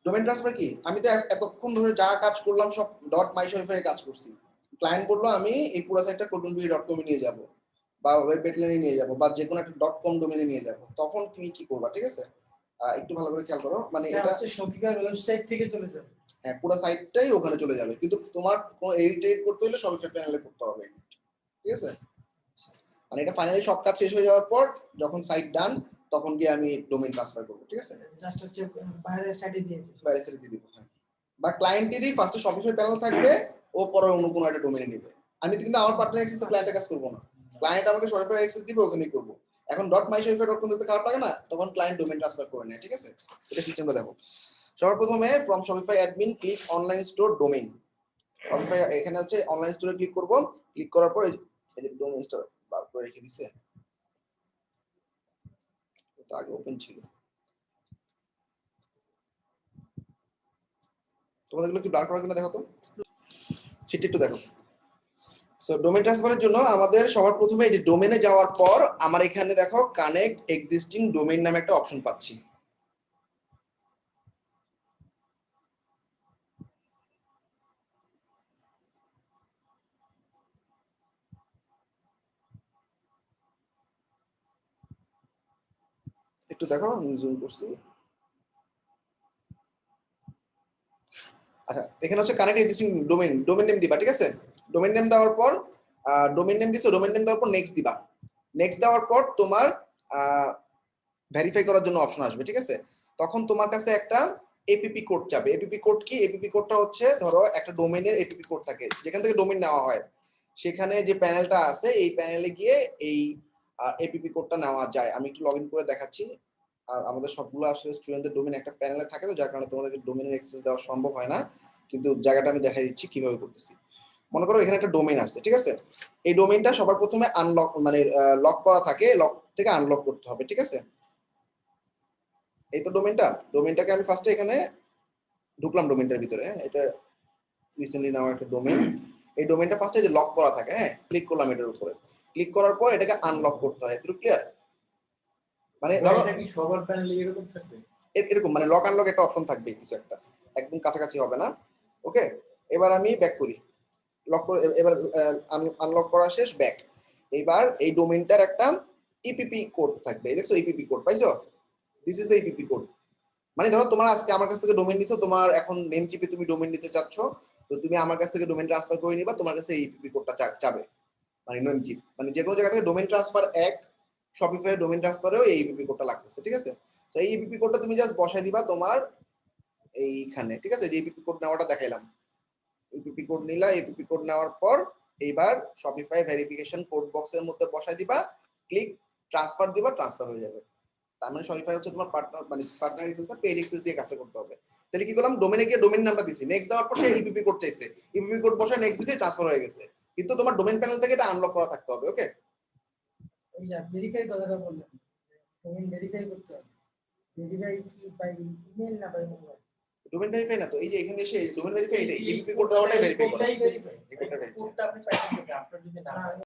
Domain transfer কি? আমি তো এতক্ষণ ধরে যা কাজ করলাম সব .myshopify কাজ করছি। ক্লায়েন্ট বললো আমি এই পুরো সাইটটা codenby.com এ নিয়ে যাব বা ওয়েব পেটলাইনে নিয়ে যাব বা যে কোনো একটা .com ডোমেইনে নিয়ে যাব। তখন তুমি কি করবা, ঠিক আছে? একটু ভালো করে খেয়াল করো, মানে এটা হচ্ছে Shopify ওয়েবসাইট থেকে চলে যাবে। হ্যাঁ, পুরো সাইটটাই ওখানে চলে যাবে, কিন্তু তোমার কোনো এডিট করতে হলে Shopify প্যানেলে করতে হবে, ঠিক আছে? মানে এটা ফাইনালি সব কাজ শেষ হয়ে যাওয়ার পর যখন সাইট ডান তখন গিয়ে আমি ডোমেইন ট্রান্সফার করব, ঠিক আছে? জাস্ট হচ্ছে বাইরের সাইটে দিয়ে দিই, বাইরের সাইটে দিয়ে দিব। হ্যাঁ, বা ক্লায়েন্টেরই ফার্স্টে Shopify প্যানেল থাকবে, ও পরে অন্য কোনো একটা ডোমেইনে নেবে। আমি কিন্তু আমার পার্টনার অ্যাক্সেসে ক্লায়েন্টের কাজ করব না, ক্লায়েন্ট আমাকে Shopify অ্যাক্সেস দিবে, ওখানেই করব। এখন .myshopify.com দিতে খারাপ লাগে না, তখন ক্লায়েন্ট ডোমেইন ট্রান্সফার করে নেয়, ঠিক আছে? এটা সিস্টেমটা দেখো। সবার প্রথমে from Shopify admin click online store domain. Shopify এখানে হচ্ছে অনলাইন স্টোরে ক্লিক করব, ক্লিক করার পর এই যে ডোমেইন স্টোর বার করে রেখে দিয়েছে, এটা আগে ওপেন ছিল। তোমাদের এগুলো কি ব্লার করা কিনা দেখো তো, সেটা একটু দেখো। সো ডোমেইন ট্রান্সফারের জন্য আমাদের সবার প্রথমে এই যে ডোমেইনে যাওয়ার পর আমার এখানে দেখো কানেক্ট এক্সিস্টিং ডোমেইন নামে একটা অপশন পাচ্ছি। একটু দেখো, আমি জুম করছি। আচ্ছা, এখানে হচ্ছে connect existing domain, domain name দিবা, ঠিক আছে? ডোমেইন নেম দেওয়ার পর ডোমেইন নেম দিছো, ডোমেইন নেম দেওয়ার পর নেক্সট দিবা। নেক্সট দেওয়ার পর তোমার ভেরিফাই করার জন্য অপশন আসবে, ঠিক আছে? তখন তোমার কাছে একটা এপিপি কোড যাবে। এপিপি কোড কি? এপিপি কোডটা হচ্ছে ধরো একটা ডোমেইনের এপিপি কোড থাকে, যেখান থেকে ডোমেইন নেওয়া হয়, সেখানে যে প্যানেলটা আছে এই প্যানেলে গিয়ে এই এপিপি কোডটা নেওয়া যায়। আমি একটু লগইন করে দেখাচ্ছি। আর আমাদের সবগুলো আসলে স্টুডেন্টদের ডোমেইন একটা প্যানেলে থাকে, তো যার কারণে তোমাদেরকে ডোমেইনের অ্যাক্সেস দেওয়া সম্ভব হয় না, কিন্তু জায়গাটা আমি দেখাই দিচ্ছি কিভাবে করতেছি। মনে করো এখানে একটা ডোমেইন আছে, ঠিক আছে? এই ডোমেইনটা সবার প্রথমে আনলক মানে লক করা থাকে, লক থেকে আনলক করতে হবে, ঠিক আছে? এই তো ডোমেইনটাকে আমি ফার্স্টে এখানে ঢুকলাম ডোমেইনটার ভিতরে। এটা রিসেন্টলি নাও একটা ডোমেইন। এই ডোমেইনটা ফার্স্টে যে লক করা থাকে, হ্যাঁ, ক্লিক করলাম এটার উপরে। ক্লিক করার পর এটাকে আনলক করতে হয়। পুরো ক্লিয়ার? মানে ধরো এটা কি সবার প্যানেলে এরকম থাকবে? এরকম মানে লক আনলক একটা অপশন থাকবে কিছু একটা, একদম কাছাকাছি হবে না। ওকে, এবার আমি ব্যাক করি। লক করে এবার আনলক করা শেষ, ব্যাক। এবার এই ডোমেইনটার একটা ইপিপি কোড থাকবে, দেখছো ইপিপি কোড পাইছো? This is the EPP code. মানে ধরো তোমার আজকে আমার কাছ থেকে ডোমেইন নিছো, তোমার এখন নেম চিপে তুমি ডোমেইন নিতে চাচ্ছ, তো তুমি আমার কাছ থেকে ডোমেইন ট্রান্সফার করে নিবা, তোমার কাছে এই ইপিপি কোডটা চাবে, মানে নেম চিপ, মানে যে কোনো জায়গা থেকে ডোমেইন ট্রান্সফার এক শপিফাই ডোমেইন ট্রান্সফারেও এই ইপিপি কোডটা লাগতেছে, ঠিক আছে? তো এই ইপিপি কোডটা তুমি জাস্ট বসাই দিবা তোমার এইখানে, ঠিক আছে? যে ইপিপি কোড নেওয়াটা দেখাইলাম, ইপিপি কোড নিলা, ইপিপি কোড নেওয়ার পর এইবার শপিফাই ভেরিফিকেশন কোড বক্সের মধ্যে বসাই দিবা, ক্লিক ট্রান্সফার দিবা, ট্রান্সফার হয়ে যাবে। তার মানে শপিফাই হচ্ছে তোমার পার্টনার, মানে পার্টনার অ্যাক্সেস না, পেইড অ্যাক্সেস দিয়ে কাজটা করতে হবে। তাহলে কি করলাম, ডোমেইনে গিয়ে ডোমেইন নামটা দিছি, নেক্সট দেওয়ার পর সে ইপিপি কোড চাইছে, ইপিপি কোড বসায় নেক্সট দিছে, ট্রান্সফার হয়ে গেছে। কিন্তু তোমার ডোমেইন প্যানেল থেকে এটা আনলক করা থাকতে হবে। ওকে, ওই যে ভেরিফাই কথাটা বললাম, ডোমেইন ভেরিফাই করতে হবে। ভেরিফাই কি বাই ইমেল না বাই মোবাইল? ডোমেইন ভেরিফাই না তো, এই যে এখানে এসে ডোমেইন ভেরিফাই, এটাই ইপিপি কোড দেওয়াটাই ভেরিফাই করা। কোডটাই ভেরিফাই। এই কোডটা ভেরিফাই। কোডটা আপনি পাইছেন কোথায়? আপনার যদি না